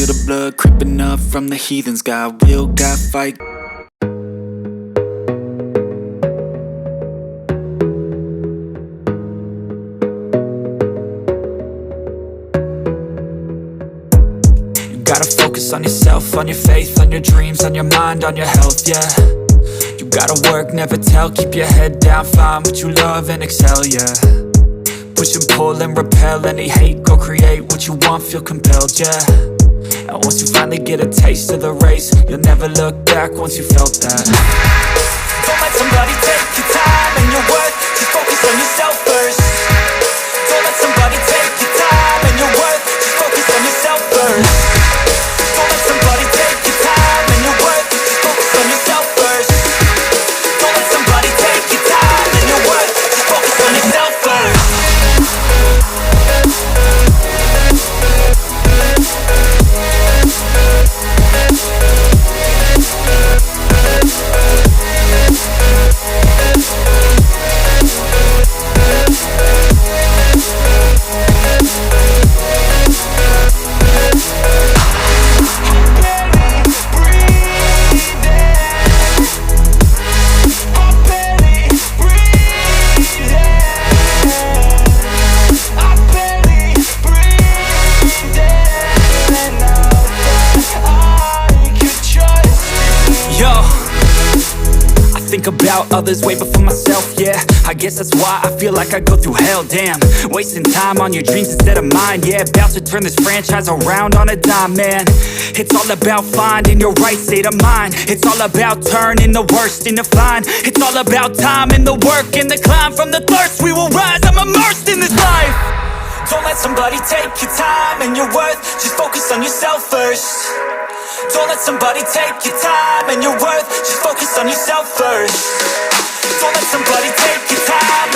feel the blood creeping up from the heathens. Got will, got fight. Gotta focus on yourself, on your faith, on your dreams, on your mind, on your health, yeah. You gotta work, never tell, keep your head down, find what you love and excel, yeah. Push and pull and repel any hate, go create what you want, feel compelled, yeah. And once you finally get a taste of the race, you'll never look back once you felt that. Don't let somebody take your time and your worth, just focus on yourself first. Don't let somebody take your time and your worth, just focus on yourself first. Don't let somebody take your time and your worth, just focus on yourself first. Don't let somebody take your time and your worth, just focus on yourself first. Think about others way before myself, yeah. I guess that's why I feel like I go through hell, damn. Wasting time on your dreams instead of mine, yeah. About to turn this franchise around on a dime, man. It's all about finding your right state of mind. It's all about turning the worst into fine. It's all about time and the work and the climb. From the thirst we will rise, I'm immersed in this life. Don't let somebody take your time and your worth, just focus on yourself first. Don't let somebody take your time and your worth, just focus on yourself first. Don't let somebody take your time